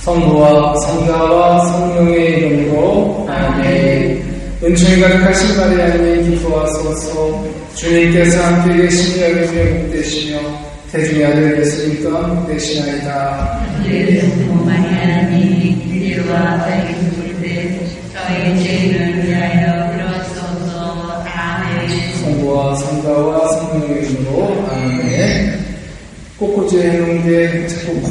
성부와 성자와 성령의 이름으로 아멘. 은총이 가득하신 마리아님 기뻐하소서. 주님께서 함께 계시니 여기에 복되시며 태중의 아들 예수님과 복되시나이다. 마리아님 기대와 자기소인데 저희 죄를 위하여 그러소서. 아멘. 성부와 성자와 성령의 이름으로 아멘. 꽃꽂이에 해놓은 게 자꾸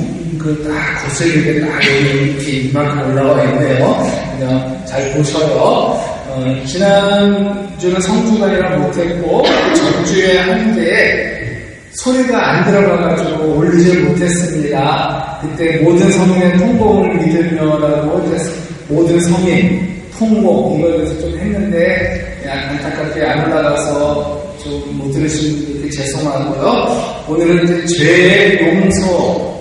딱 거슬리게 딱 이렇게 이만큼 올라와 있네요. 그냥 잘 보셔요. 지난주는 성주간이라 못했고 전주에 하는데 소리가 안 들어가가지고 올리지 못했습니다. 그때 모든 성인의 통곡을 믿으며라고 모든 성인 통곡 이거에 대해서 좀 했는데 안타깝게 안 올라가서 좀 못 들으신 분들께 죄송하고요. 오늘은 이제 죄용서.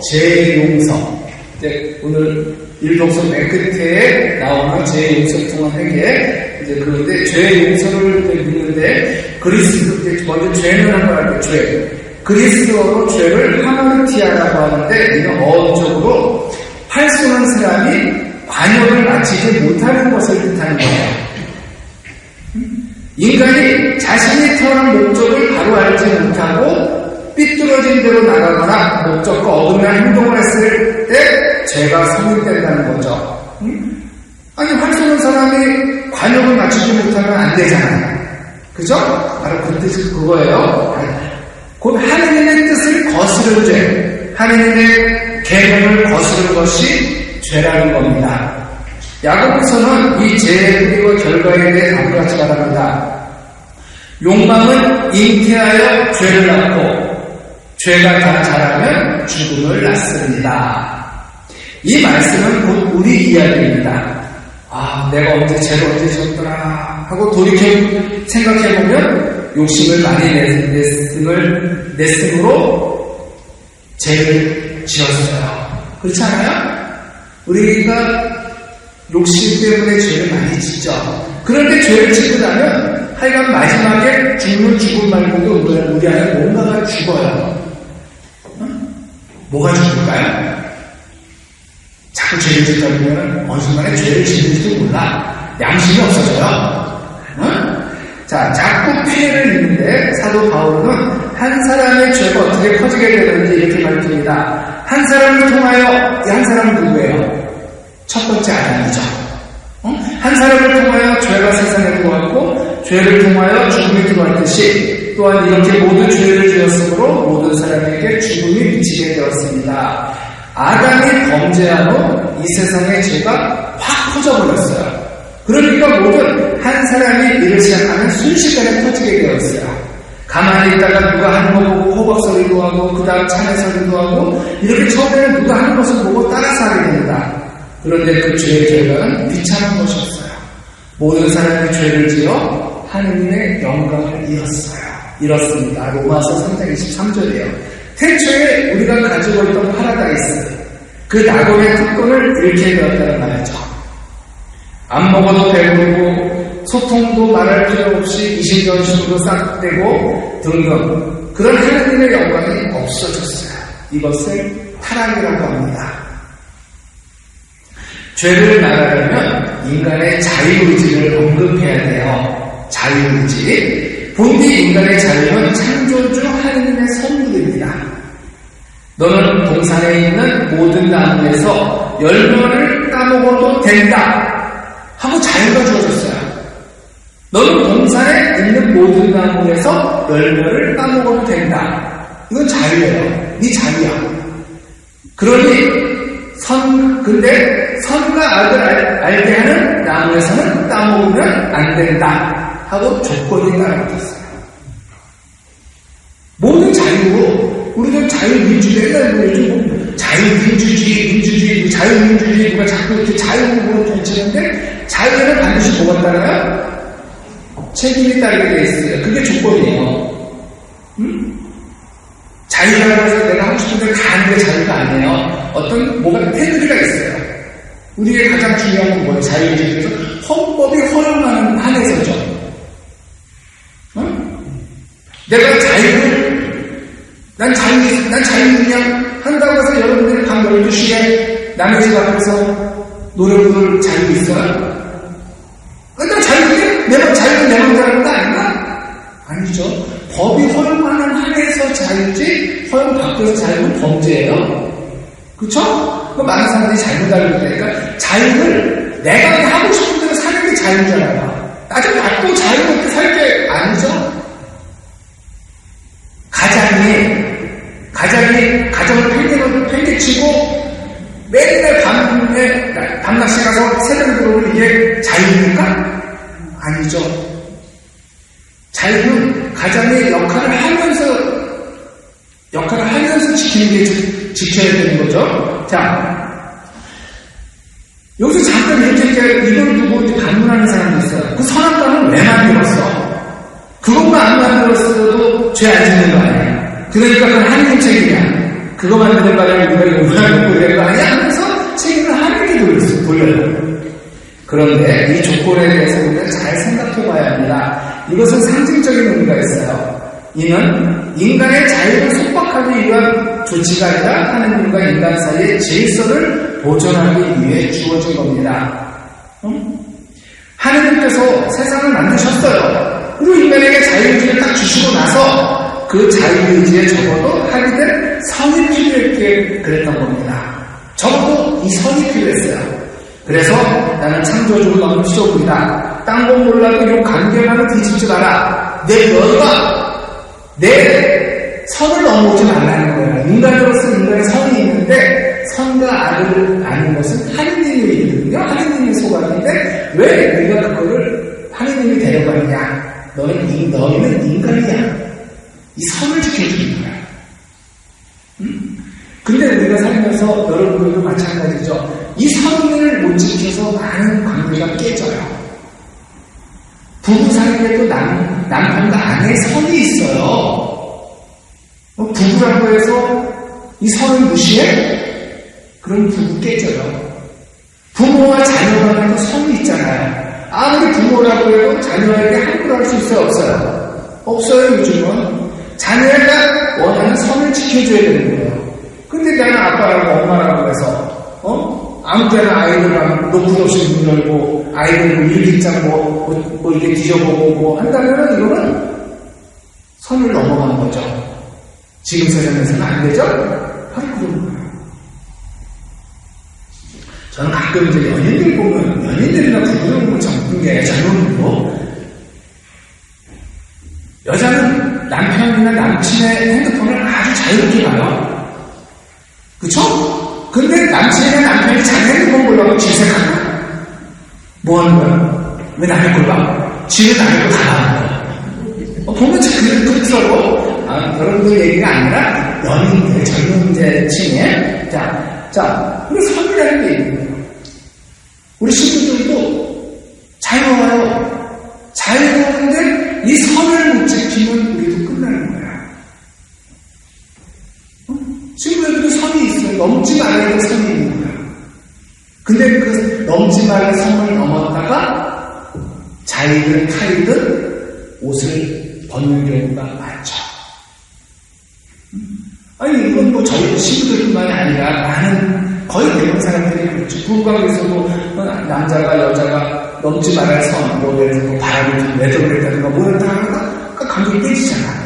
이제 오늘 일독서 맨 끝에 나오는 죄용서를 통한 회개. 이제 그런데 죄용서를 묻는데 먼저 죄는 한번 할게요. 죄. 그리스도로 죄를 하마르티아라고 하는데 이건 어학적으로 팔 쏘는 사람이 관역을 마치지 못하는 것을 뜻하는 거예요. 인간이 자신이 태어난 목적을 바로 알지 못하고 삐뚤어진 대로 나가거나 목적과 어긋난 행동을 했을 때 죄가 성립된다는 거죠. 아니 활 쏘는 사람이 관역을 맞추지 못하면 안 되잖아요. 그죠? 바로 그 뜻이 그거예요. 곧 하느님의 뜻을 거스른 죄, 하느님의 계명을 거스른 것이 죄라는 겁니다. 야고보서는 이 죄의 뿌리와 결과에 대해 다음과 같이 말합니다. 욕망은 잉태하여 죄를 낳고 죄가 더 자라면 죽음을 낳습니다. 이 말씀은 곧 우리 이야기입니다. 내가 언제 죄를 언제 지었더라 하고 돌이켜 생각해보면 욕심을 많이 냈으므로 죄를 지었어요. 그렇지 않아요? 우리가 욕심 때문에 죄를 많이 짓죠. 그런데 죄를 짓고 나면 하여간 마지막에 죽음 말고도 우리 안에 뭔가가 죽어요. 뭐가 죽을까요? 자꾸 죄를 짓다 보면 어느 순간에 죄를 짓는지도 몰라. 양심이 없어져요. 자, 자꾸 피해를 입는데 사도 바울은 한 사람의 죄가 어떻게 커지게 되는지 이렇게 밝힙니다. 한 사람을 통하여 한 사람은 누구예요? 첫 번째 아담이죠. 한 사람을 통하여 죄가 세상에 들어왔고 죄를 통하여 죽음이 들어왔듯이 또한 이렇게 모든 죄를 지었으므로 모든 사람에게 죽음이 미치게 되었습니다. 아담이 범죄한 후 이 세상의 죄가 확 퍼져버렸어요. 그러니까 모든 한 사람이 일을 시작하면 순식간에 퍼지게 되었어요. 가만히 있다가 누가 하는 거 보고 호박소리도 하고 그 다음 찬의 소리도 하고 이렇게 처음에는 누가 하는 것을 보고 따라서 하게 됩니다. 그런데 그 죄의 결과는 비참한 것이었어요. 모든 사람이 죄를 지어 하느님의 영광을 잃었습니다. 로마서 3장 23절이에요. 태초에 우리가 가지고 있던 파라다이스, 그 낙원의 특권을 잃게 되었다는 말이죠. 안 먹어도 배부르고 소통도 말할 필요 없이 이신전심으로 싹되고 등등 그런 하느님의 영광이 없어졌어요. 이것을 타락이라고 합니다. 죄를 나가려면 인간의 자유의지를 언급해야 돼요. 자유의지. 본디 인간의 자유는 창조주 하느님의 선물입니다. 너는 동산에 있는 모든 나무에서 열매를 따먹어도 된다 하고 자유가 주어졌어요. 너는 동산에 있는 모든 나무에서 열매를 따먹어도 된다. 이건 자유예요. 네 자유야. 그러니 근데 선과 악을 알게 하는 나무에서는 따먹으면 안 된다 하고 조건이 따라붙었어요. 모든 자유로 우리는 자유민주주의, 요즘 자유민주주의, 자유민주주의 누가 자꾸 이렇게 자유로 펼치는데 자유에는 반드시 뭐가 따라요? 책임이 따르게 돼 있어요. 그게 조건이에요. 자유라고 해서 내가 하고 싶은 대로 다 하는 게 자유가 아니에요. 어떤 뭐가 테두리가 있어요. 우리의 가장 중요한 건 뭐예요? 자유주의에서 헌법이 허용하는 한에서죠. 내가 난 자유 그냥 한다고 해서 여러분들이 밤 12시에 남의 집 앞에서 노래 부를 자유 있어요? 근데 자유는 내 맘대로 하는 거 아닌가? 아니죠. 법이 허용하는 한에서 자유지 허용 밖에서 자유는 범죄예요. 그쵸? 많은 사람들이 잘못 알고 있으니까 자유를 내가 하고 싶은 대로 사는 게 자유잖아요. 나중에 또 자유롭게 살 게 아니죠? 가정을 팽개치고 맨날 밤낚시 가서 새벽에 들어오는 이게 자유입니까? 아니죠. 자유는 가장의 역할을 하면서 지켜야 되는 거죠. 자, 여기서 잠깐 이렇게 이걸 두고 이제 반문하는 사람도 있어요. 그 선악과는 왜 만들었어? 그것만 안 만들었어도 죄 안 짓는 거 아니야? 그러니까 그건 하느님 책임이야. 그거 만드는 바람에 우리가 욕을 먹고 이런 거 아니야? 하면서 책임을 하느님께 돌려요. 그런데 이 조건에 대해서 우리가 잘 생각해 봐야 합니다. 이것은 상징적인 의미가 있어요. 이는 인간의 자유를 속박하기 위한 조치가 아니라 하느님과 인간 사이의 질서를 보존하기 위해 주어진 겁니다. 하느님께서 세상을 만드셨어요. 그리고 인간에게 자유의지를 딱 주시고 나서 그 자유의지에 적어도 하게 될 선이 필요했기에 그랬던 겁니다. 적어도 이 선이 필요했어요. 그래서 나는 창조주로 너무 시조구이다. 딴건 몰라도 요 간격만을 뒤집지 마라. 내 선을 넘어오지 말라는 거예요. 인간으로서 인간의 선이 있는데 선과 악을 아는 것은 하느님이 있거든요. 하느님이 소관인데 왜 우리가 그거를 하느님이 데려가느냐. 너희는 인간이야. 이 선을 지켜주는 거야. 근데 우리가 살면서 여러분들도 마찬가지죠. 이 선을 못 지켜서 많은 관계가 깨져요. 부부 사이에도 남편과 아내의 선이 있어요. 부부라고 해서 이 선을 무시해? 그럼 부부 깨져요. 부모와 자녀 간에도 선이 있잖아요. 아무리 부모라고 해도 자녀에게 함부로 할 수 있어요? 없어요? 없어요. 요즘은. 자녀가 원하는 선을 지켜줘야 되는 거예요. 근데 나는 아빠라고 엄마라고 해서 아무 때나 아이들랑 노크 없이 문 열고 아이들 일기장 뭐 이렇게 뒤져보고 한다면 이거는 선을 넘어간 거죠. 지금 세상에서는 안 되죠? 바로 그런 거예요. 저는 가끔 이제 연인들 보면 연인들이나 부부를 보면 정쁜 게 잘못이고 여자는 남편이나 남친의 핸드폰을 아주 자유롭게 봐요. 그쵸? 근데 남친이나 남편이 자기 핸드폰 보려고 질색하나? 뭐 하는 거야? 왜 남의 걸 봐? 지는 남의 걸 다 하는 거야. 보면 참 그렇더라고. 여러분들 얘기가 아니라 연인들, 젊은 층에. 자, 우리 선이라는 게 있는 거예요. 우리 친구들도 자유로워요. 자유로운데 이 선을 못 지키면 우리도 끝나는 거야. 친구들도 선이 있어요. 넘지 말아야 될 선이 있는 거야. 근데 그 넘지 말아야 선을 넘었다가 자기를 타이든 옷을 벗는 경우가 많죠. 아니 이건 뭐 저희 친구들뿐만이 아니라 많은 거의 대부분 사람들이 그렇죠. 부부관계에서도 남자가 여자가 넘지 말아야 할 선, 뭐 예를 들어 바람을 내돌겠다든가 뭐를 다 하다가 감정이 깨지잖아.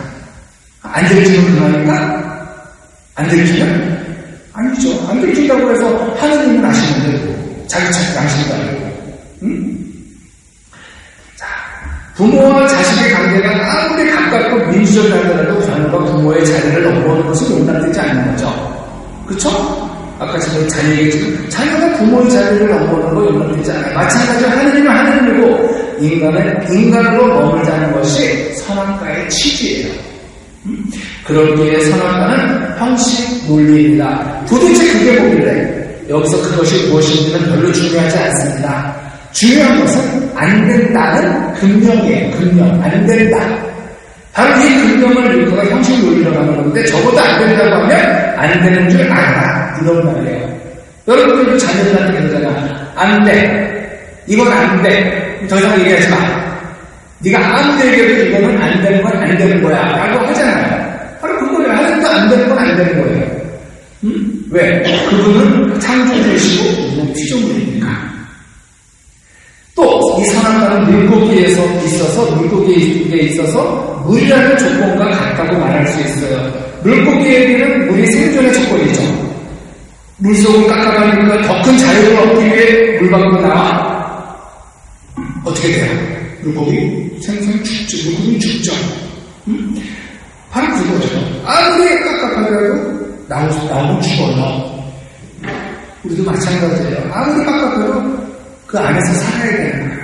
안 들키면 그만인가? 안 들키면? 아니죠. 안 들킨다고 해서 하느님은 아시면 되고 자기 양심도 알고. 응? 자, 부모와 자식의 관계가 아무리 가깝고 민주적이라도 자녀가 부모의 자리를 넘보는 것은 용납되지 않는 거죠. 그렇죠? 아까 제가 자녀 얘기했지만 자녀가 부모의 자리를 넘보는 거 용납되지 않아요. 마찬가지로 하느님은 하느님이고 인간은 인간으로 머물자는 것이 선악과의 취지예요. 그렇기에 선악과는 형식 논리입니다. 도대체 그게 뭐길래 여기서 그것이 무엇인지는 별로 중요하지 않습니다. 중요한 것은 안 된다는 금령이에요. 금령. 안 된다. 바로 이 금령을 읽고가 형식 논리라고 하는 건데 적어도 안 된다고 하면 안 되는 줄 알아. 이런 말이에요. 여러분들도 자녀들한테 그러잖아. 안 돼. 이건 안 돼. 더 이상 얘기하지 마. 네가 아무리 얘기해도 이거는 안 되는 건 안 되는 거야. 라고 하잖아요. 바로 그거예요. 하나도 안 되는 건 안 되는 거예요. 응? 왜? 그분은 창조주이시고 우리는 피조물이니까. 또 이 선악과는 물고기에 있어서 물이라는 조건과 같다고 말할 수 있어요. 물고기에게는 물이 생존의 조건이죠. 물속을 깎아가니까 더 큰 자유를 얻기 위해 물 밖으로 나와. 어떻게 돼요? 물고기 생선 죽죠. 물고기 죽죠. 바로 그거죠. 아무리 깎아가더라도 나오면 죽어요. 우리도 마찬가지예요. 아무리 깎아가도 그 안에서 살아야 되는 거야.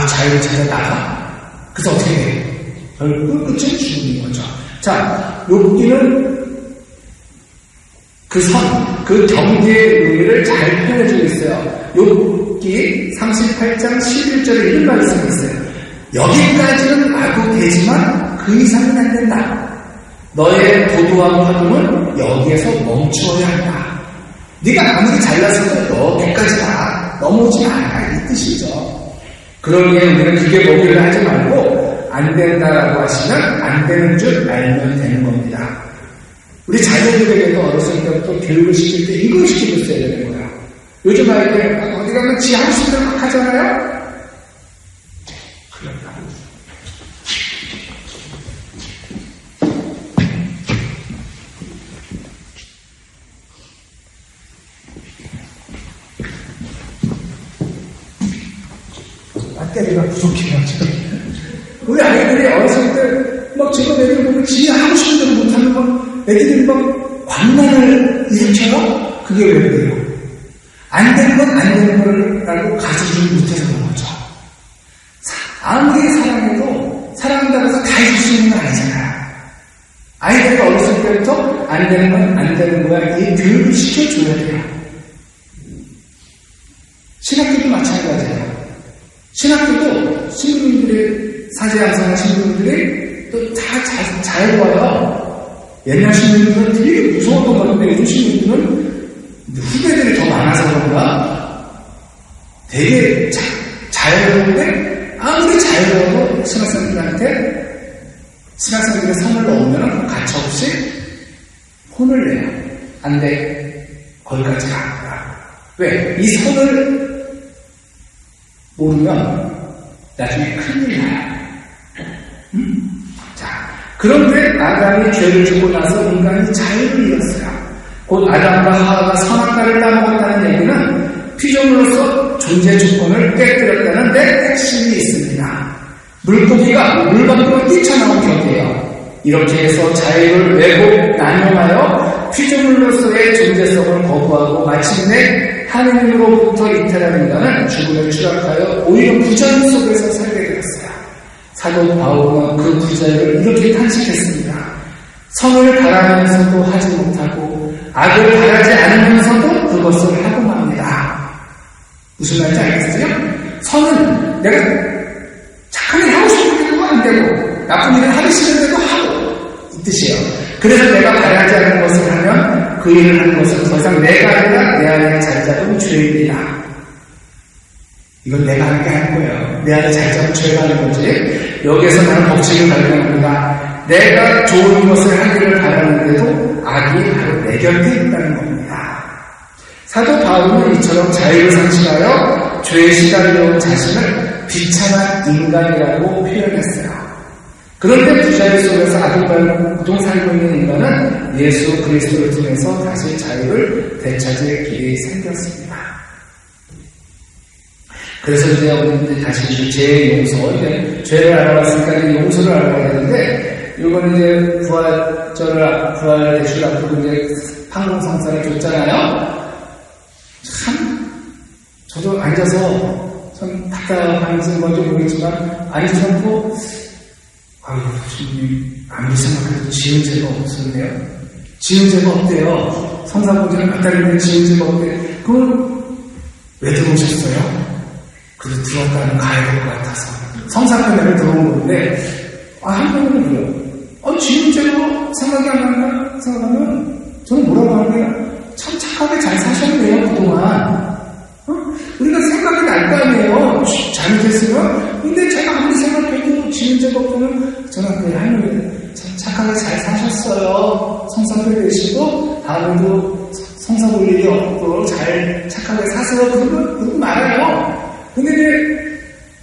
자유를 찾아 나가? 그래서 어떻게 돼? 결국 끝은 죽는 거죠. 자, 욥기는 그 경계의 의미를 잘 표현해주고 있어요. 욥기 38장 11절에 이런 말씀이 있어요. 여기까지는 와도 되지만 그 이상은 안 된다. 너의 도도한 파도는 여기에서 멈추어야 한다. 네가 아무리 잘났어도 여기까지다. 넘어오지 마라. 이 뜻이죠. 그러기에 우리는 그게 뭐기를 하지 말고 안 된다라고 하시면 안 되는 줄 알면 되는 겁니다. 우리 자녀들에게도 어렸을 때부터 교육을 시킬 때 이걸 시키고 있어야 되는 거야. 요즘 아이들 어디 가면 지 하고 싶은 대로 막 하잖아요? 그런다. 배터리가 부족해요, 지금. 우리 아이들이 어렸을 때 막 지금 애들 보면 지 하고 싶은 대로 못하는 건 애들이 막 광란을 일으켜요? 그게 왜 그래요? 안 되는 건 안 되는 걸 알고 가르쳐주지 못해서 그런 거죠. 아무리 사랑해도 사랑한다고 해서 다 해줄 수 있는 건 아니잖아요. 아이들이 어렸을 때부터 안 되는 건 안 되는 거야. 이 교육을 시켜줘야 돼요. 신학교도 마찬가지예요. 신학교도 신부님들이 사제양성한 신부님들이 또 다 잘 보아요. 옛날 신부님들은 되게 무서웠던 것 같은데 요즘 신부님들은 후배들이 더 많아서 그런가 되게 잘 배우는데 아무리 잘 배워도 신학생들의 선을 넣으면 가차없이 혼을 내요. 안 돼. 거기까지 가. 왜? 이 선을 모르면 나중에 큰일 나요. 자, 그런데 아담이 죄를 짓고 나서 인간이 자유를 잃었어요. 곧 아담과 하와가 선악과를 따먹었다는 얘기는 피조물로서 존재 조건을 깨뜨렸다는 데 핵심이 있습니다. 물고기가 물 밖으로 뛰쳐나온 격이에요. 이렇게 해서 자유를 왜곡 남용하여 피조물로서의 존재성을 거부하고 마침내 하느님으로부터 이탈한 인간은 죽음에 추락하여 오히려 부자유 속에서 살게 되었어요. 사도 바울은 그 부자유를 이렇게 탄식했습니다. 선을 바라면서도 하지 못하고 악을 바라지 않으면서도 그것을 하고 맙니다. 무슨 말인지 알겠어요? 선은 내가 착한 일 하고 싶은데도 안 되고 나쁜 일을 하기 싫은데도 하고 이 뜻이에요. 그래서 내가 바라지 않는 것을 하면 그 일을 하는 것은 더 이상 내가 아니라 내 안에 잘 잡은 죄입니다. 이건 내가 하는 게 아닌 거예요. 내 안에 잘 잡은 죄가 하는 거지. 여기에서 나는 법칙을 발견합니다. 내가 좋은 것을 하기를 바라는데도 악이 바로 내 곁에 있다는 겁니다. 사도 바울은 이처럼 자유를 상실하여 죄에 시달려온 자신을 비참한 인간이라고 표현했어요. 그런데 부자유 속에서 아둥바둥 살고 있는 인간은 예수 그리스도를 통해서 다시 자유를 되찾을 길이 생겼습니다. 그래서 이제 우리 다시 죄의 용서, 이제 죄를 알아봤으니까 이제 용서를 알아봐야 되는데, 이건 이제 부활 대출 앞두고 이제 항공성사를 줬잖아요. 참, 저도 앉아서 참 답답하면서 뭔지 모르겠지만, 앉아서 주님, 아무리 생각해도 지은 죄가 없었네요. 지은 죄가 없대요. 성사본전을 몇 달인데 지은 죄가 없대요. 그걸 왜 들어오셨어요? 그래서 들어왔다면 가야 될 것 같아서. 성사편에 들어온 건데, 한 번은 그래요. 지은 죄가 생각이 안 난다 생각하면, 저는 뭐라고 하냐면, 참 착하게 잘 사셨네요, 그동안. 우리가 생각이 날 거 아니에요. 잘못했으면. 근데 제가 아무리 생각해도 지은 죄가 없으면 저는 그 할머니 참 착하게 잘 사셨어요. 성사를 내시고 다음에도 성사 볼 일이 없도록 잘 착하게 사세요. 그런 말해요. 근데 이제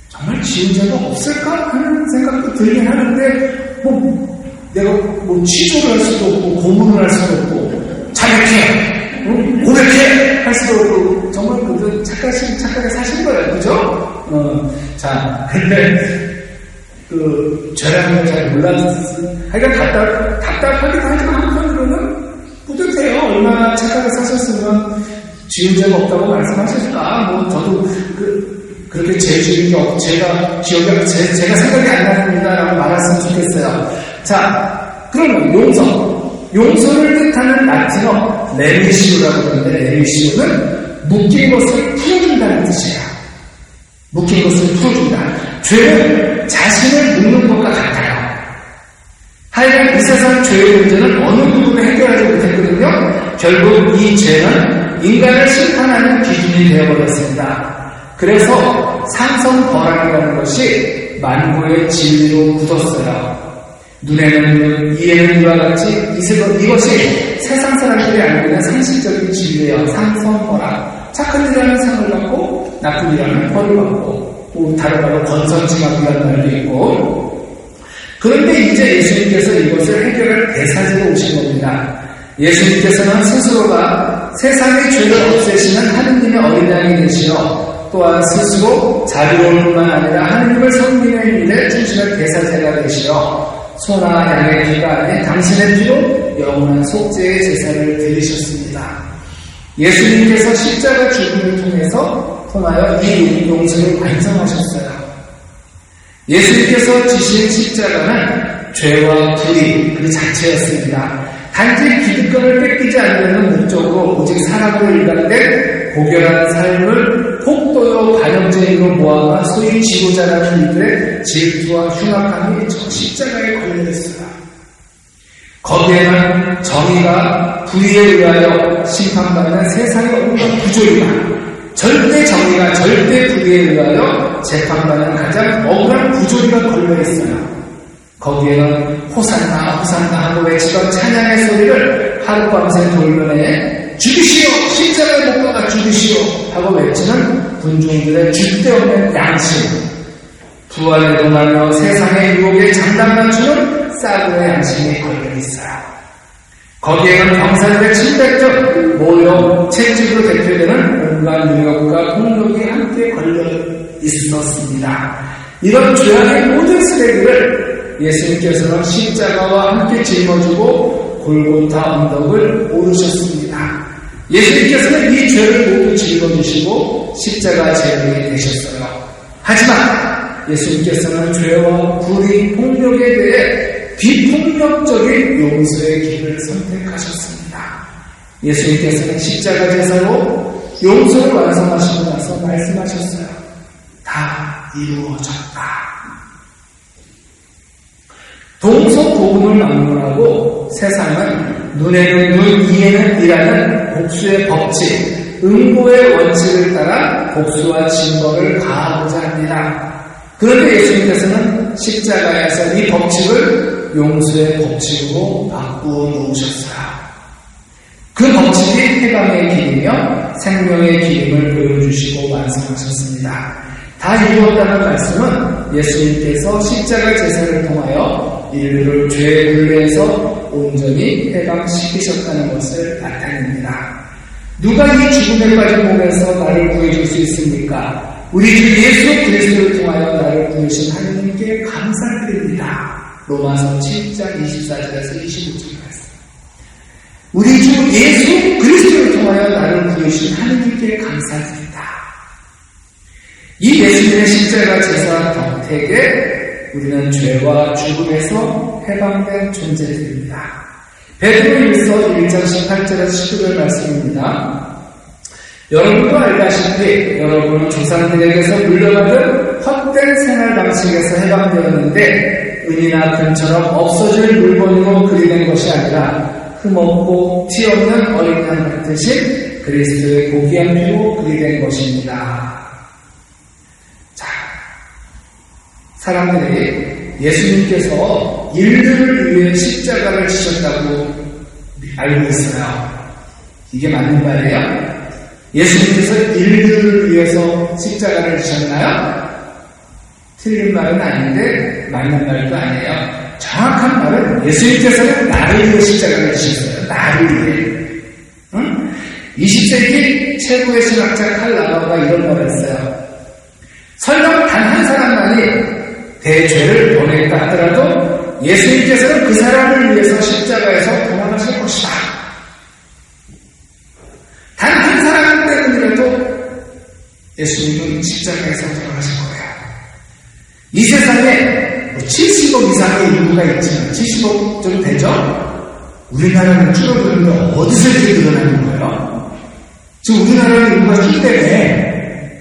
정말 지은 죄가 없을까 하는 생각도 들긴 하는데 내가 취조를 할 수도 없고 고문을 할 수도 없고 자백해 고백해 할 수도 없고 정말 그들 착하게 사신 거예요. 그죠? 자, 근데 죄라는 걸 잘 몰랐어요. 하여간 답답하기도 하지만 한편으로는 뿌듯해요. 얼마나 착하게 사셨으면 지은 죄가 없다고 말씀하셨을까. 저도 그렇게 죄 지은 게 없고 제가 생각이 안 납니다라고 말했으면 좋겠어요. 자, 그러면 용서를 뜻하는 라틴어 레미시오라고 하는데, 레미시오는 묶인 것을 풀어준다는 뜻이에요. 묶인 것을 풀어준다. 죄는 자신을 묶는 것과 같아요. 하여간 이 세상 죄의 문제는 어느 부분을 해결하지 못했거든요. 결국 이 죄는 인간을 심판하는 기준이 되어버렸습니다. 그래서 상성벌학이라는 것이 만고의 진리로 굳었어요. 눈에는 눈, 이에는 이와 같이 이것이 세상 사람들이 알고 있는 상식적인 진리예요. 상성벌학. 착한 일하면 상을 받고 나쁜 일하면 벌을 받고 또 다른 말로 권선징악이라는 말도 있고. 그런데 이제 예수님께서 이것을 해결할 대사지로 오신 겁니다. 예수님께서는 스스로가 세상의 죄를 없애시는 하느님의 어린 양이 되시어 또한 스스로 자비로울 뿐만 아니라 하느님을 섬기는 일에 충실한 대사제가 되시어 소나 양의 피가 아닌 당신의 피로 영원한 속죄의 제사를 드리셨습니다. 예수님께서 십자가 죽음을 통하여 이 용서를 완성하셨어요. 예수님께서 지신 십자가는 죄와 불의 그 자체였습니다. 단지 기득권을 뺏기지 않으려는 목적으로 오직 사랑으로 일관된 고결한 삶을 폭도요 관용제의로 모아가 소위 지도자라는 이들의 질투와 흉악함이 저 십자가에 걸려있어요. 거기에는 정의가 불의에 의하여 심판받는 세상의 온갖 구조이다. 절대 정의가 절대 불의에 의하여 재판받는 가장 억울한 구조리가 걸려있어요. 거기에는 호산나 호산나 하고 외치던 찬양의 소리를 하룻밤새 돌면에 죽이시오! 십자가에 못 박아 죽이시오! 하고 외치는 군중들의 줏대없는 양심, 부활에 동하며 세상의 유혹에 장담만 주는 싸구려 양심이 걸려있어요. 거기에는 병사들의 침뱉듯 모욕, 채찍으로 대표되는 온갖 능력과 폭력이 함께 걸려 있었습니다. 이런 죄악의 모든 쓰레기를 예수님께서는 십자가와 함께 짊어지고 골고타 언덕을 오르셨습니다. 예수님께서는 이 죄를 모두 짊어지시고 십자가 제물이 되셨어요. 하지만 예수님께서는 죄와 불의, 폭력에 대해 비폭력적인 용서의 길을 선택하셨습니다. 예수님께서는 십자가 제사로 용서를 완성하시고 나서 말씀하셨어요. 다 이루어졌다. 동서고금을 막론하고 세상은 눈에는 눈, 이에는 이라는 복수의 법칙, 응보의 원칙을 따라 복수와 징벌을 가하고자 합니다. 그런데 예수님께서는 십자가에서 이 법칙을 용서의 법칙으로 바꾸어 놓으셨어요. 그 법칙이 해방의 길이며 생명의 길임을 보여주시고 완성하셨습니다. 다 이루었다는 말씀은 예수님께서 십자가 제사를 통하여 인류를 죄의 굴레에서 온전히 해방시키셨다는 것을 나타냅니다. 누가 이 죽음에 빠진 몸에서 나를 구해줄 수 있습니까? 우리 주 예수 그리스도를 통하여 나를 구하신 하느님께 감사드립니다. 로마서 7장 24절에서 25절 말씀. 우리 주 예수 그리스도를 통하여 나를 구하신 하느님께 감사드립니다. 이 예수님의 십자가 제사 덕택에 우리는 죄와 죽음에서 해방된 존재들입니다. 베드로일서 1장 18절에서 19절 말씀입니다. 여러분도 알다시피 여러분은 조상들에게서 물려받은 헛된 생활 방식에서 해방되었는데 은이나 금처럼 없어질 물건으로 그리는 것이 아니라 흠없고 티 없는 어린 양 같으신 그리스도의 고귀한 피로 그리된 것입니다. 자, 사람들이 예수님께서 인류를 위해 십자가를 지셨다고 알고 있어요. 이게 맞는 말이에요? 예수님께서 인류를 위해서 십자가를 지셨나요? 틀린 말은 아닌데 맞는 말도 아니에요. 정확한 말은 예수님께서는 나를 위해 십자가를 지셨어요. 나를 위해. 응? 20세기 최고의 신학자 칼 라마가 이런 말을 했어요. 설령 단 한 사람만이 대죄를 범했다 하더라도 예수님께서는 그 사람을 위해서 십자가에서 돌아가실 것이다. 단 한 사람 때문이라도 예수님은 십자가에서 돌아가실 거예요. 이 세상에 70억 이상의 인구가 있지만 70억 정도 되죠? 우리나라는 줄어드는데 어디서 이렇게 늘어나는 거예요? 지금 우리나라는 인구가 기 때문에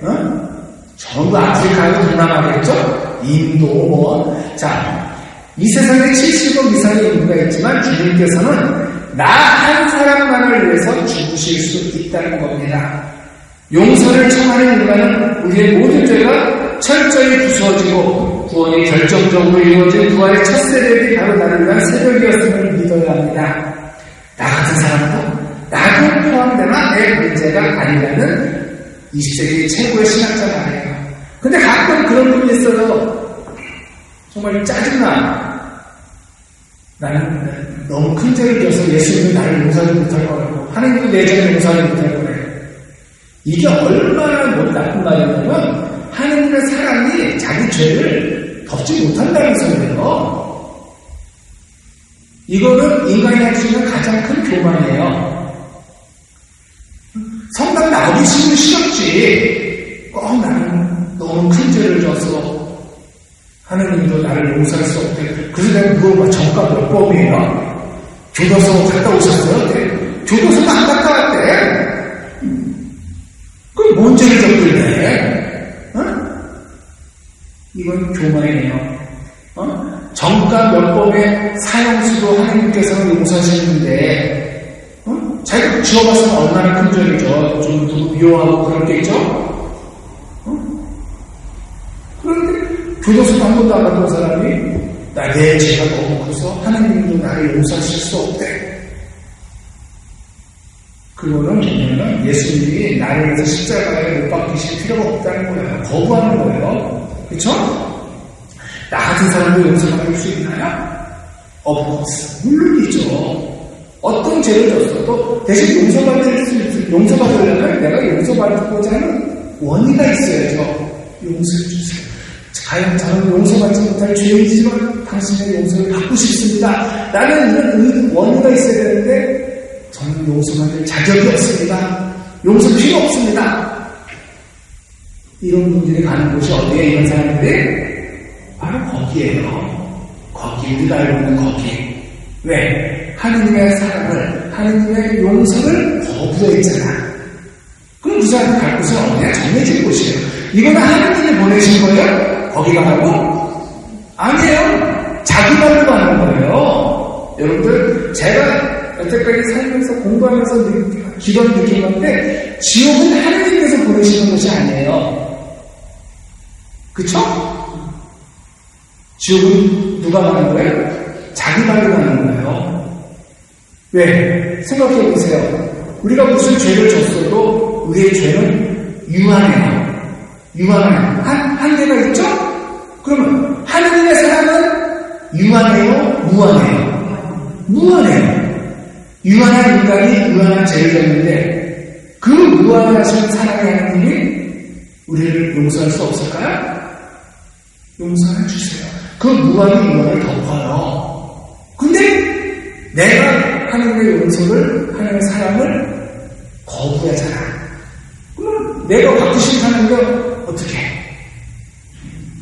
전부 아프리카하고 동남아겠죠? 인도 뭐. 자, 이 세상에 70억 이상의 인구가 있지만 주님께서는 나 한 사람만을 위해서 죽으실 수 있다는 겁니다. 용서를 청하는 인간은 우리의 모든 죄가 철저히 부수어지고 구원이 결정적으로 이루어진 부활의 첫 새벽이 바로 나를 위한 새벽이었음을 믿어야 합니다. 나 같은 사람도 나도 포함되나 내 문제가 아니라는 20세기 최고의 신학자 말이에요. 근데 가끔 그런 분이 있어서 정말 짜증나. 나는 너무 큰 죄를 져서 예수님이 나를 용서하지 못할 거라고 하나님도 내 죄를 용서하지 못할 거래. 이게 얼마나 나쁜 말이냐면 하나님의 사랑이 자기 죄를 덮지 못한다는 소리예요. 이거는 인간이 할 수 있는 가장 큰 교만이에요. 성당 나오기 싫었지. 나는 너무 큰 죄를 져서 하느님도 나를 용서할 수 없대. 그래서 내가 물어봐. 정가 몇 범이에요? 교도소 갔다 오셨어요? 교도소도 안 갔다 왔대. 그럼 뭔 죄를 졌길래? 이건 교만이에요. 정가 몇 범의 사형수도 하나님께서는 용서하시는데 자기가 지어봤으면 얼마나 큰 죄이죠. 좀 누구 미워하고 그럴 게 있죠. 그런데 교도소도 한 번도 안 갔던 사람이 내 죄가 너무 커서 하나님도 나를 용서하실 수 없대. 그거는 뭐냐면 예수님이 나를 위해서 십자가에 못 박히실 필요가 없다는 거예요. 거부하는 거예요. 그렇죠? 나 같은 사람도 용서받을 수 있나요? 물론이죠. 어떤 죄를 졌어도 대신 용서받으려면 내가 용서받고자 하는 원의가 있어야죠. 용서해 주세요. 과연 저는 용서받지 못할 죄인이지만 당신의 용서를 받고 싶습니다. 나는 이런 원의가 있어야 되는데 저는 용서받을 자격이 없습니다. 용서 필요 없습니다. 이런 분들이 가는 곳이 어디에 이런 사람들이? 바로 거기에요. 거기 우리가 알고 있는 거기. 왜? 하느님의 사랑을, 하느님의 용서를 거부했잖아. 그럼 그 사람이 갈 곳은 어디야? 정해진 곳이에요. 이거는 하느님이 보내신 거예요? 거기 가라고? 아니에요. 자기 발로 가는 거예요. 여러분들, 제가 여태까지 살면서 공부하면서 기도를 느낀 건데, 지옥은 하느님께서 보내시는 것이 아니에요. 그쵸? 지옥은 누가 가는 거예요? 자기 발로 가는 거예요. 왜? 생각해 보세요. 우리가 무슨 죄를 졌어도 우리의 죄는 유한해요. 한계가 있죠? 그러면 하느님의 사랑은 유한해요? 무한해요. 유한한 인간이 유한한 죄를 졌는데 그 무한하신 사랑의 하나님이 우리를 용서할 수 없을까요? 용서해 주세요. 그 무한이 유한을 덮어요. 근데 내가 하나님의 용서를, 하나님의 사랑을 거부하잖아. 그러면 내가 받고 싶은 하나님과 어떻게 해?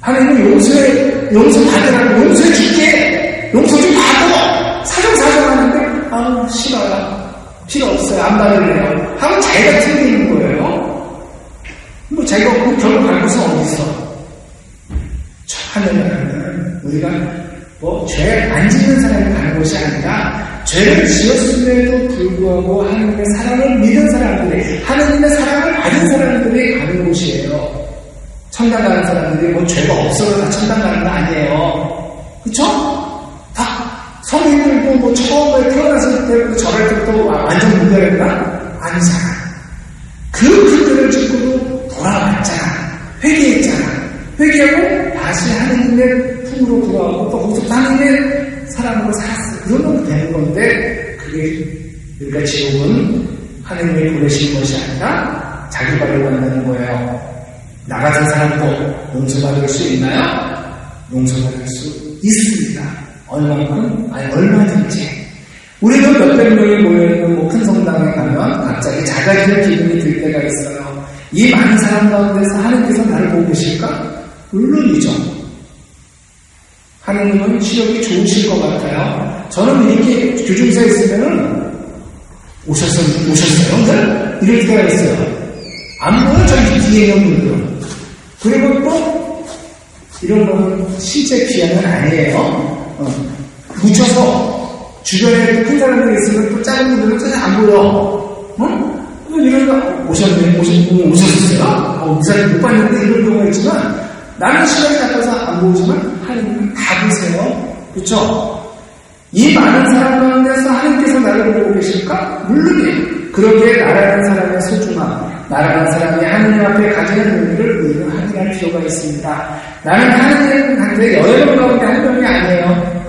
하나님은 용서받으라고 용서해 줄게. 용서 좀 받아. 사정하는데 싫어요. 필요 없어요. 안 받을래요. 하고 자기가 틀리는 거예요. 뭐 자기가 결국 갈 곳은 어디 있어? 하늘은 우리가 죄 안 짓는 사람이 가는 곳이 아니라 죄를 지었음에도 불구하고 하나님의 사랑을 믿은 사람들이, 하나님의 사랑을 받은 사람들이 가는 곳이에요. 천당 가는 사람들이 죄가 없어서 다 천당 가는 거 아니에요. 그쵸? 다 성인들도 뭐 처음에 태어났을 때부터 저럴 때부터 완전 문제였나? 아니잖아. 그 글들을 짓고도 돌아왔잖아. 회개했잖아. 회개하고 다시 하느님의 품으로 돌아오고 또 거기서 하느님의 사람으로 살았어. 그러면 되는 건데 그러니까 지옥은 하느님이 보내신 것이 아니라 자기 발을 만드는 거예요. 나 같은 사람도 용서받을 수 있나요? 용서받을 수 있습니다. 얼마만큼? 아니 얼마든지. 우리도 몇백 명이 모여있는 뭐 큰 성당에 가면 갑자기 작아지는 기분이 들 때가 있어요. 이 많은 사람 가운데서 하나님께서 나를 보고 계실까? 물론이죠. 하나님은 시력이 좋으실 것 같아요. 저는 이렇게 교중서에 있으면은 오셨어요? 이럴 때가 있어요. 안 보여? 저기 뒤에 있는 분들은. 그리고 또 이런 거는 실제 귀환은 아니에요. 묻혀서 주변에 큰 사람들이 있으면 또 작은 분들은 전혀 안 보여. 응? 이러니까 오셨어요? 이 사람 못 봤는데 이런 경우가 있지만 나는 시간이 나빠서 안 보이지만 하나님은 다 보세요. 그렇죠? 이 많은 사람 가운데서 하나님께서 나를 보고 계실까? 물론이에요. 그러기에 나라는 사람의 소중함, 나라는 사람이 하나님 앞에 가지는 의미를 우리는 확인할 필요가 있습니다. 나는 하나님한테 여러 명 가운데 한 명이 아니에요.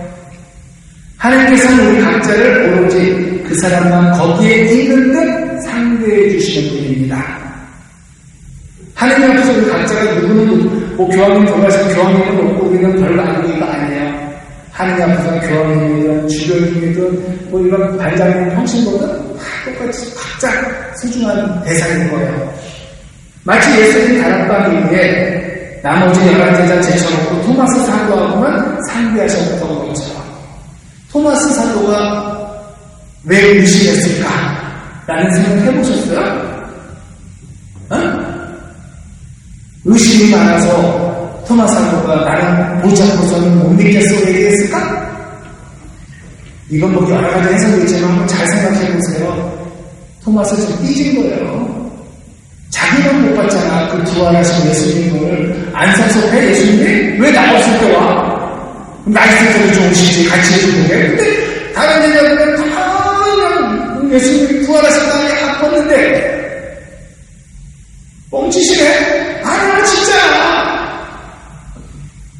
하나님께서는 우리 각자를 오로지 그 사람만 거기에 있는 듯 상대해 주시는 분입니다. 하나님 앞에서 우리 각자가 누구는 뭐 교황님 돌아가서 교황님을 놓고 우리는 별로 아니가 아니에요. 하나님 앞에서 교황님이든 주교님이든 뭐 이런 발장님 형신보다 다 똑같이 각자 소중한 대상인 거예요. 마치 예수님 다락방 위에 나머지 11제자 제쳐놓고 토마스 사도하고만 상대하셨던 것처럼 토마스 사도가 왜 의심했을까? 라는 생각 해보셨어요? 의심이 많아서 토마스 사도가 나는 보지 않고서는 못 믿겠어 얘기했을까? 이건 뭐 여러 가지 해석이 있지만 한번 잘 생각해보세요. 토마스 지금 삐진 거예요. 자기만 못 봤잖아. 그 부활하신 예수님을 안 상속해 예수님이? 왜 나 없을 때 와? 나 있을 때도 좀 오시지 같이 해주는 게. 근데 다른 데는 다 예수님이 부활하셨다는 게 아팠는데 뻥치시네? 아니야 진짜야.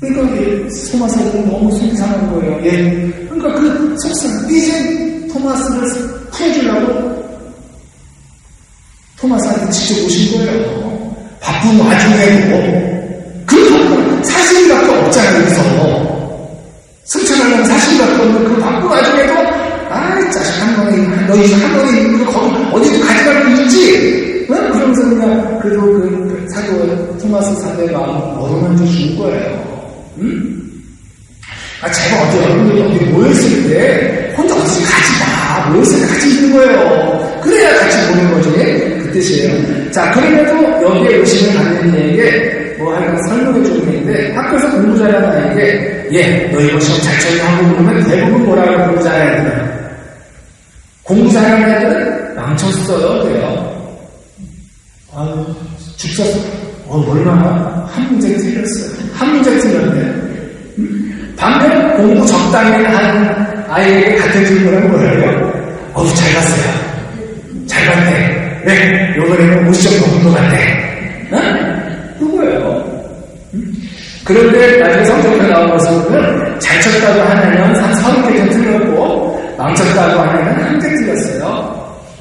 그러니까 토마스는 너무 속이 상한 거예요. 그러니까 그 속상 삐진 토마스를 풀어주려고 토마스한테 직접 오신 거예요. 바쁜 와중에도 그 사실밖에 없잖아요. 여기서 승천하려면 사실밖에 없는 그 바쁜 와중에도 아이 자식 한 번에 있는 거 거기 어디도 가지 말고 있지. 그러면서 그냥 그래도 그 사도 토마스 사도의 마음 어루만져 준 거예요. 제가 여러분들이 어디 모였을 때 혼자 어디서 같이 다 모였을 때 같이 있는 거예요. 그래야 같이 보는 거지. 그 뜻이에요. 자, 그럼에도 여기에 의심을 갖는 얘기에 뭐 하여간 설명해 주는 얘기인데 학교에서 공부 잘하는 아이에게 너 이거 시험 잘 쳐야 하고 그러면 대부분 뭐라고 공부 잘하는 애들은 공부 잘하는 애들은 망쳤어요. 그래요. 죽었어. 얼마나 한 문제 틀렸어요. 한 문제 틀렸네. 반면 공부 적당히 하는 아이에게 같은 질문을 뭐라고요? 잘 봤어요. 잘 봤대. 네, 요번에는 50점 넘은 것 같대. 그거예요. 그런데 나중에 성적표 나오면서 보면 잘 쳤다고 하면 한 30개 좀 틀렸고 망쳤다고 하면 1개 틀렸어요.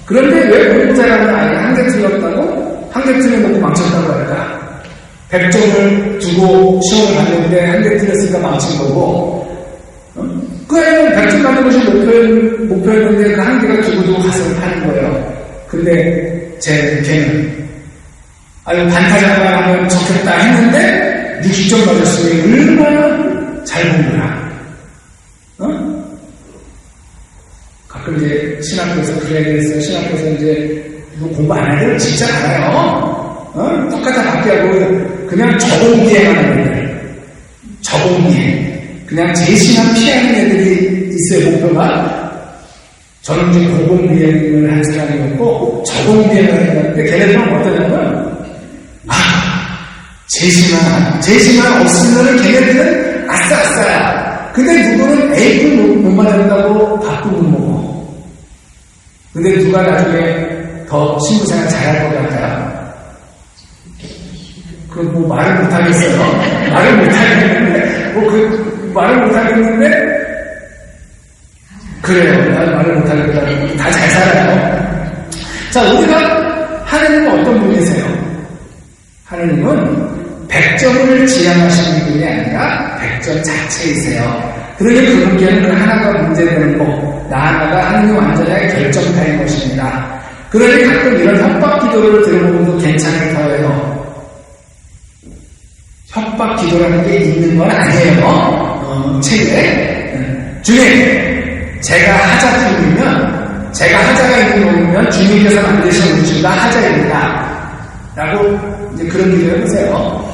그런데 왜 공부 잘하는 아이가 1개 틀렸다고 1개 틀려놓고 망쳤다고 할까? 100점을 두고 시험을 봤는데 1개 틀렸으니까 망친 거고 그 애는 100점 받는 것이 목표였는데 그 1개가 두고두고 가슴을 파는 거예요. 근데 걔는 반타작만 하면 좋겠다 했는데 60점 맞았으니 얼마나 잘 본 거야. 가끔 이제 신학교에서 그 얘기를 했어요. 신학교에서 이제 공부 안 하는 애들 진짜 많아요. 똑같아 바뀌하고 그냥 저공비행 하는 애들. 저공비행. 그냥 제시만 피하는 애들이 있어요, 목표가. 저는 이제 공공비행을 한 사람이었고, 저공비행을 했는데, 걔네들은 어떠냐면, 제시만 없으면은 걔네들은 아싸, 근데 누구는 A도 못 맞았다고 밥도 못 먹어. 근데 누가 나중에 더 친구생활 잘할 것 같아요? 뭐 말을 못하겠어요. 말을 못하겠는데, 말을 못하겠는데, 그래요. 말을 못하겠다. 다 잘 살아요. 자, 우리가 하느님은 어떤 분이세요? 하느님은 100점을 지향하시는 분이 아니라 100점 자체이세요. 그러니 그분께는 그 하나가 문제되는 법, 나아가 하느님 완전하게 결정타인 것입니다. 그러니 가끔 이런 협박 기도를 들어보면도 괜찮을 거예요. 협박 기도라는 게 있는 건 아니에요. 책에. 주님, 제가 하자들이면, 제가 하자가 있는 거면 주님께서 만드신 우주가 하자입니다. 라고 이제 그런 기도 해보세요.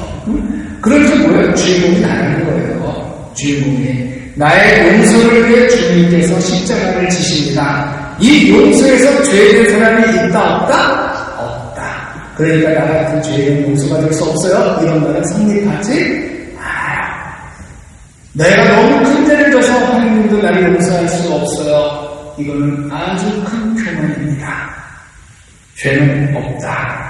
그러면서 뭐예요? 주인공이 나라는 거예요. 주인공이. 나의 용서를 위해 주님께서 십자가를 지십니다. 이 용서에서 죄된 사람이 있다 없다? 없다. 그러니까 나 같은 죄인 용서받을 수 없어요. 이런 말은 성립하지 않아요. 내가 너무 큰 죄를 져서 하나님도 나를 용서할 수 없어요. 이거는 아주 큰 교만입니다. 죄는 없다.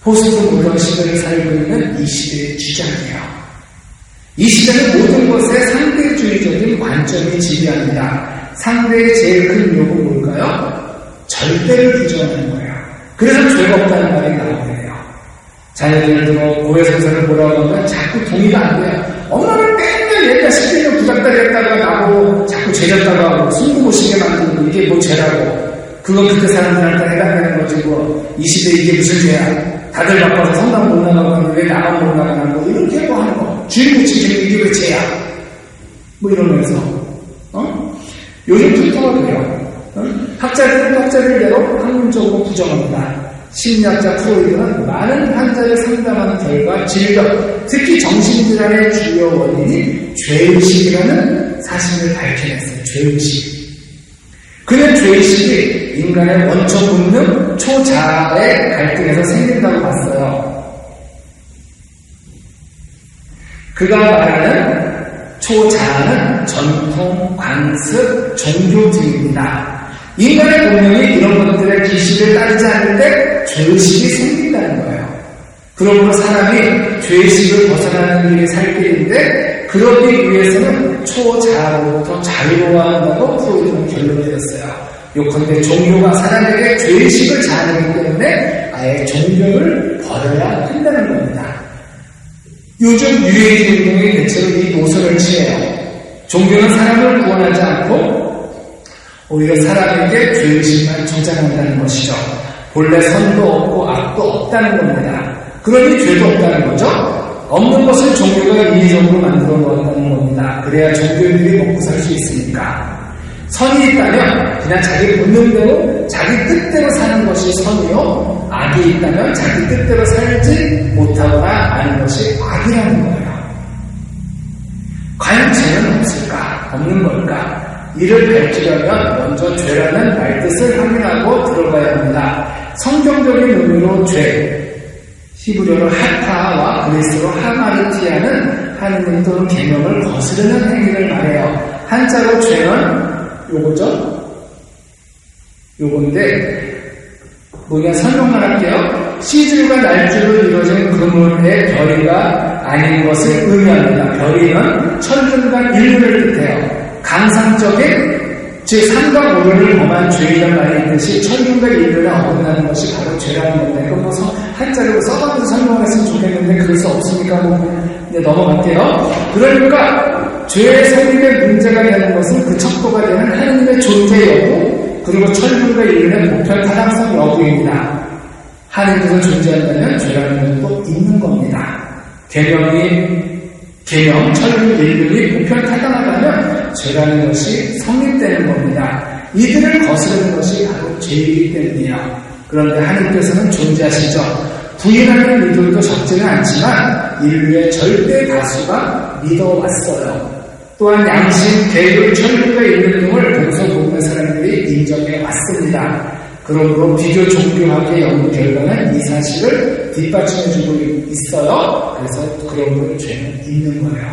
포스트 모던 시대를 살고 있는 이 시대의 주장이에요. 이 시대는 모든 것에 상대주의적인 관점이 지배합니다. 상대의 제일 큰 욕은 뭘까요? 절대를 부정하는 거예요. 그래서 죄가 없다는 말이 나오게 돼요. 자녀들 들어 고해성사를 보라고 하면 자꾸 동의가 안 돼요. 엄마는 맨날 얘가 10년 부닥다리 했다가 나보고 자꾸 죄졌다고 하고 숨도 못 쉬게 만들고 이게 뭐 죄라고. 그건 그때 사람들한테 해당되는 거지 뭐. 이 시대에 이게 무슨 죄야. 다들 바빠서 성당 못 나가고 왜 나만 못 나가고 이렇게 뭐 하는 거. 주인 못 지키는 이게 왜 죄야. 뭐 이러면서 요즘 투표가 그래요. 학자들은 학자들대로 학문적으로 부정합니다. 심리학자 프로이드는 많은 환자를 상담하는 결과 질병, 특히 정신질환의 주요 원인이 죄의식이라는 사실을 밝혀냈어요. 죄의식. 그는 죄의식이 인간의 원천 본능 초자아의 갈등에서 생긴다고 봤어요. 그가 말하는 초자아는 전통, 관습, 종교 등입니다. 인간의 본능이 이런 것들의 기식을 따르지 않을 때 죄의식이 생긴다는 거예요. 그러므로 사람이 죄의식을 벗어나는 일이 살 길인데 그러기 위해서는 초자아로부터 자유로워야 한다고 프로이드는 결론을 내렸어요. 요컨대 종교가 사람에게 죄의식을 자아내기 때문에 아예 종교를 버려야 한다는 겁니다. 요즘 유해인 운동이 대체로 이 노선을 취해요. 종교는 사람을 구원하지 않고 오히려 사람에게 죄의식만 조장한다는 것이죠. 본래 선도 없고 악도 없다는 겁니다. 그러니 죄도 없다는 거죠. 없는 것을 종교가 인위적으로 만들어 놓았다는 겁니다. 그래야 종교인들이 먹고 살 수 있으니까. 선이 있다면 그냥 자기 본능대로 자기 뜻대로 사는 것이 선이요, 악이 있다면 자기 뜻대로 살지 못하거나 마는 것이 악이라는 거예요. 과연 죄는 없을까? 없는 걸까? 이를 밝히려면 먼저 죄라는 말뜻을 확인하고 들어가야 합니다. 성경적인 의미로 죄, 히브리어로 하타와 그리스어로 하마르티아는 하느님 또는 계명을 거스르는 행위를 말해요. 한자로 죄는 요거죠? 요건데 뭐냐 설명만 할게요. 시줄과 날줄로 이루어진 그물의 별이가 아닌 것을 의미합니다. 별이는 천륜과 인륜을 뜻해요. 강상적인 즉 상과 모르를 범한 죄이란 말이 있듯이 천륜과 인륜에 어긋나는 것이 바로 죄라는 건데 그거 한자로 써가면서 설명을 했으면 좋겠는데 그럴 수 없으니까 이제 넘어갈게요. 그러니까 죄의 성립에 문제가 되는 것은 그 척도가 되는 하느님의 존재 여부 그리고 천륜과 인륜의 목표 타당성 여부입니다. 하느님께서 존재한다면 죄라는 것도 있는 겁니다. 계명, 천륜, 인륜이 목표 타당하다면 죄라는 것이 성립되는 겁니다. 이들을 거스르는 것이 바로 죄이기 때문이에요. 그런데 하느님께서는 존재하시죠. 부인하는 이들도 적지는 않지만 인류의 절대 다수가 믿어왔어요. 또한 양심, 계율, 천륜과 인륜 등을 동서고금의 사람들이 인정해 왔습니다. 그러므로 비교 종교학의 연구 결과는 이 사실을 뒷받침해주고 있어요. 그래서 그러므로 죄는 있는 거예요.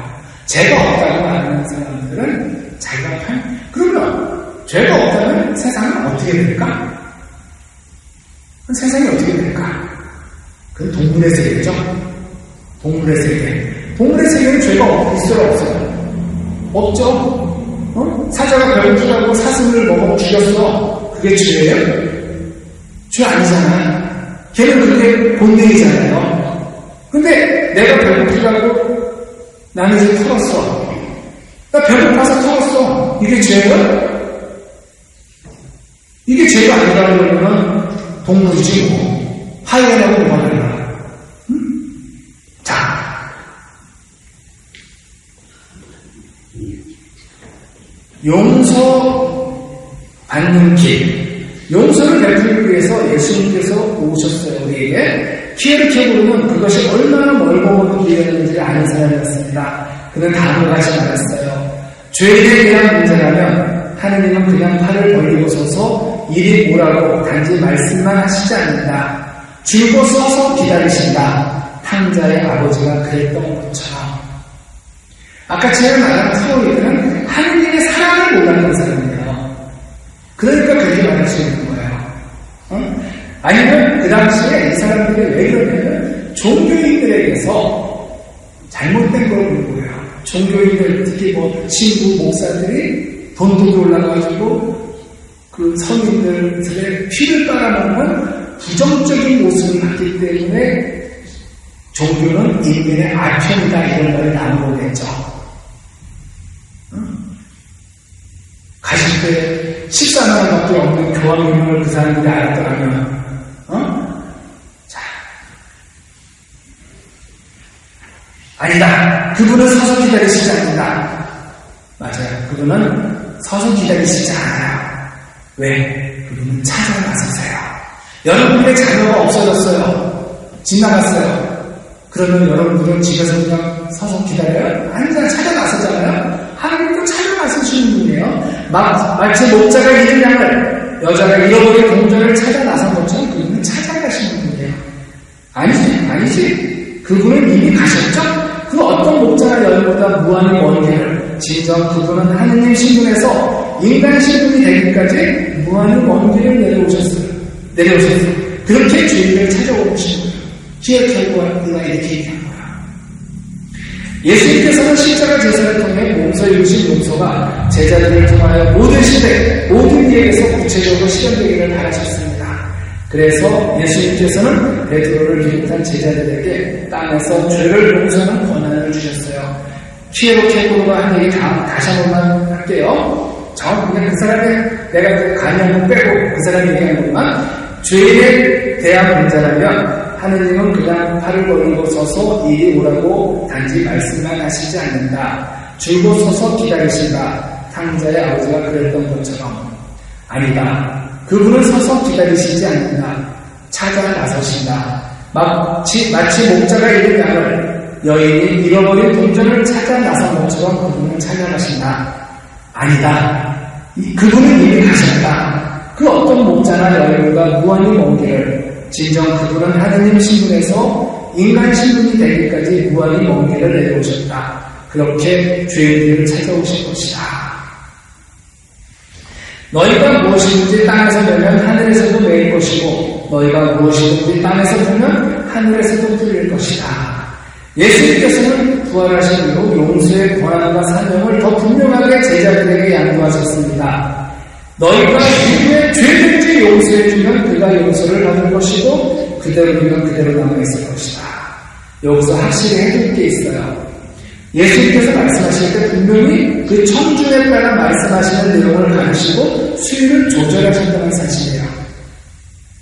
죄가 없다고 하는 사람들은 자기가 그러면 죄가 없다면 세상은 어떻게 될까? 세상이 어떻게 될까? 그건 동물의 세계죠. 동물의 세계. 동물의 세계는 죄가 있어요, 없어요? 없죠. 사자가 배고프다고 사슴을 먹어 죽였어. 그게 죄예요? 죄 아니잖아. 걔는 그게 본능이잖아요. 근데 내가 배고프다고 나는 이제 털었어. 나 배고파서 털었어. 이게 죄예요? 이게 죄가 아니라 그러면 동물이지 뭐. 하이에나고 뭐가 되나. 자. 용서 받는 길. 용서를 베풀기 위해서 예수님께서 오셨어요, 우리에게. 키에르케고르는 그것이 얼마나 멀고 먼 길이었는지를 아는 사람이었습니다. 그는 답을 하지 않았어요. 죄에 대한 문제라면 하느님은 그냥 팔을 벌리고 서서 이리 오라고 단지 말씀만 하시지 않는다. 줄고 서서 기다리신다. 탕자의 아버지가 그랬던 것처럼. 아까 제가 말한 사울이들은 하느님의 사랑을 몰랐던 사람이에요. 그러니까 그렇게 말할 수 있는 거예요. 아니면 그 당시에 이 사람들이 왜 그러냐면 종교인들에게서 잘못된 걸 본 거예요. 종교인들, 특히 뭐 신부, 목사들이 돈독이 올라가지고 그 성인들의 피를 빨아먹는 부정적인 모습을 봤기 때문에 종교는 인간의 악행이다 이런 걸 나누고겠죠. 가실 때 14만 원밖에 없는 교황님을 그 사람들이 알았더라면 자, 아니다. 그분은 서서 기다리시지 않는다. 맞아요. 그분은 서서 기다리시지 않아요. 왜? 그분은 찾아 나서세요. 여러분의 자녀가 없어졌어요. 집 나갔어요. 그러면 여러분들은 집에서 그냥 서서 기다려요? 아니잖아요. 찾아 나서잖아요. 하나님도 찾아 나서시는 분이에요. 마치 목자가 잃은 양을, 여자가 잃어버린 동전을 찾아 나선 것처럼 그분은 찾아가시는 분이에요. 아니지. 그분은 이미 가셨죠? 그 어떤 목자가 여인보다 무한히 먼 길을, 진정 그분은 하느님 신분에서 인간 신분이 되기까지 무한히 먼 길을 내려오셨어요. 그렇게 주인을 찾아오신 거예요. 기억해보아 이렇게 얘기한 거예요. 예수님께서는 십자가 제사를 통해 몸소 이루신 용서가 제자들을 통하여 모든 시대, 모든 일에서 구체적으로 실현되기를 바라셨습니다. 그래서 예수님께서는 베드로를 비롯한 제자들에게 땅에서 죄를 용서하는 권한을 주셨어요. 키에로케고르가 한 얘기 다시 한 번만 할게요. 그냥 그 사람의 내가 간이 한번 빼고 그 사람이 얘기하는 것만 죄에 대한 문제라면 하느님은 그냥 팔을 벌리고 서서 이리 오라고 단지 말씀만 하시지 않는다. 줄고 서서 기다리신다. 탕자의 아버지가 그랬던 것처럼. 아니다. 그분은 서서 기다리시지 않는다. 찾아 나서신다. 마치 목자가 잃은 양을 여인이 잃어버린 동전을 찾아 나선 것처럼 그분은 찾아가신다. 아니다. 그분은 이미 가셨다. 그 어떤 목자나 여인보다 무한히 먼 길을 진정 그분은 하느님 신분에서 인간 신분이 되기까지 무한히 먼 길을 내려오셨다. 그렇게 죄인들을 찾아오실 것이다. 너희가 무엇이든지 땅에서 되면 하늘에서도 매일 것이고 너희가 무엇이든지 땅에서 되면 하늘에서도 들릴 것이다. 예수님께서는 부활하신 이후 용서의 권한과 사명을 더 분명하게 제자들에게 양보하셨습니다. 너희가 누구의 죄든지 용서해주면 그가 용서를 받을 것이고 그대로면 그대로 남아있을 것이다. 여기서 확실히 해줄 게 있어요. 예수님께서 말씀하실 때 분명히 그 청중에 따라 말씀하시는 내용을 가르치고 수위를 조절하신다는 사실이에요.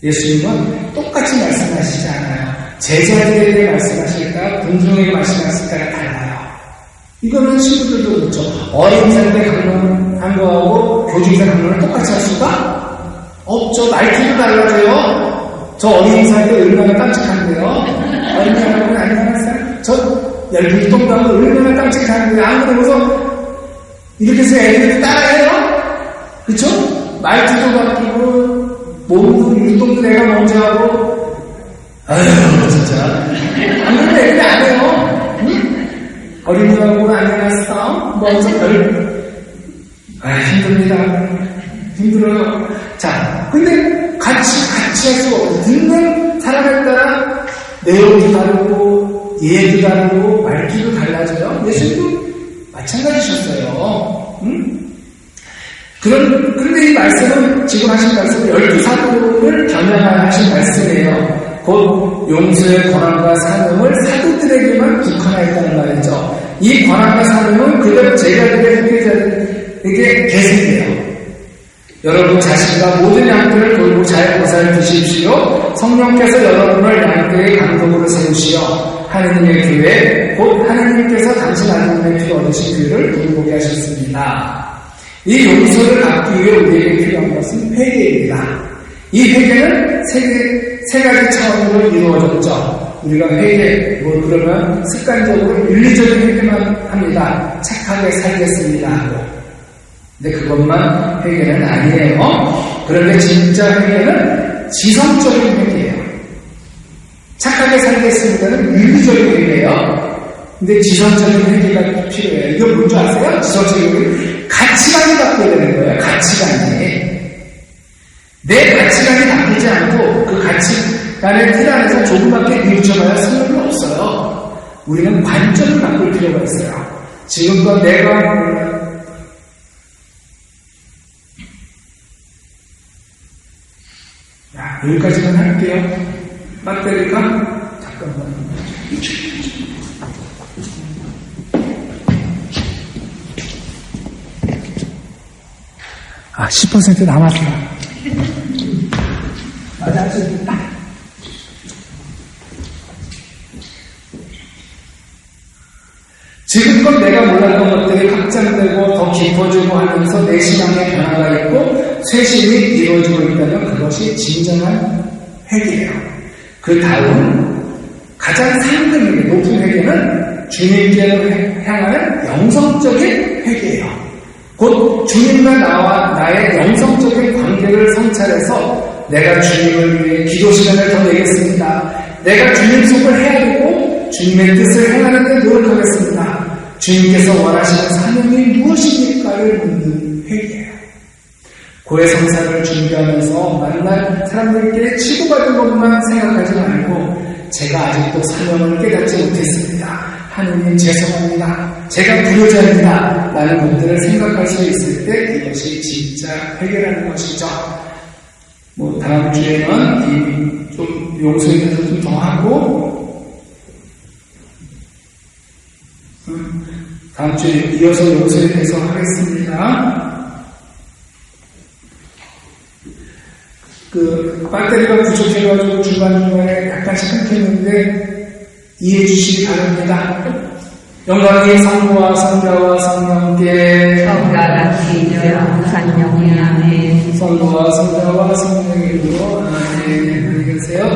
예수님은 똑같이 말씀하시지 않아요. 제자들에게 말씀하실까 군중에게 말씀하실까가 달라요. 이거는 친구들도 그렇죠. 어린 상대 강론한 거하고 교주사 강론을 똑같이 할 수가 없죠. 말투도 달라져요. 저 어린 상대 얼마나 깜찍한데요. 어린 상대는 아닌 저 열불동도 얼마나 깜찍한데 안 그러고서 이렇게 해서 애들이 따라해요? 그쵸? 말투도 바뀌고 몸도 율동도 내가 먼저 하고 아유 진짜 안 그러면 애들이 안 해요. 응? 어린이하고 안녕하세요. 먼저 힘듭니다. 힘들어요. 자, 근데 같이 할 수가 없어요. 듣는 사람에 따라 내용도 다르고, 예도 다르고, 말투도 달라져요. 예수님도 마찬가지셨어요. 그런데 이 말씀은, 지금 하신 말씀은 12사도를 겨냥하신 말씀이에요. 곧 용서의 권한과 사명을 사도들에게만 국한하였다는 말이죠. 이 권한과 사명은 그대로 제자들의 후계자들에게 계승돼요. 여러분 자신과 모든 양들을 돌고 잘 보살 드십시오. 성령께서 여러분을 양들의 감독으로 세우시어 하느님의 교회, 곧 하느님께서 당신 아들님의 피 얻으신 교회를 돌보게 하셨습니다. 이 용서를 받기 위해 우리에게 필요한 것은 회개입니다. 이 회개는 세 가지 차원으로 이루어졌죠. 우리가 회개, 그러면 습관적으로 윤리적인 회개만 합니다. 착하게 살겠습니다 하고. 근데 그것만 회개는 아니에요. 그런데 진짜 회개는 지성적인 회개예요. 착하게 살겠습니다는 윤리적인 회개예요. 근데 지성적인 회개가 필요해요. 이거 뭔지 아세요? 지성적인 회개. 가치관이 바뀌어야 되는 거예요. 가치관이. 내 가치관이 바뀌지 않고 그 가치관의 틀 안에서 조금밖에 뉘우쳐봐야 소용이 없어요. 우리는 관점을 바꿀 필요가 있어요. 지금껏 내가 여기까지만 할게요. 배터리가 잠깐만. 10% 남았어요. 맞아, 할 수 있다. 지금껏 내가 몰랐던 것들이 확장되고 더 깊어지고 하면서 내 신앙의 변화가 있고 쇄신이 이루어지고 있다면 그것이 진정한 회개예요. 그 다음 가장 상등하게 높은 회개는 주님께로 향하는 영성적인 회개예요. 곧 주님과 나의 영성적인 관계를 성찰해서 내가 주님을 위해 기도 시간을 더 내겠습니다. 내가 주님 속을 해야 되고 주님의 뜻을 행하는 데 노력하겠습니다. 주님께서 원하시는 사명이 무엇입니까를 묻는 회개예요. 고해 성사를 준비하면서 만날 사람들께 치고받은 것만 생각하지 말고 제가 아직도 사명을 깨닫지 못했습니다. 하느님 죄송합니다. 제가 불효자입니다. 라는 것들을 생각할 수 있을 때 이것이 진짜 회개라는 것이죠. 다음 주에는 좀 용서에 대해서 좀 더 하고 다음 주에 이어서 용서에 대해서 하겠습니다. 배터리가 부족해가지고 중간중간에 약간씩 끊겼는데 이해해 주시기 바랍니다. 영광이 성부와 성자와 성령께 성과 같이 이제와 성령의 아멘. 성부와 성자와 성령의 이름으로 아멘. 안녕히 계세요.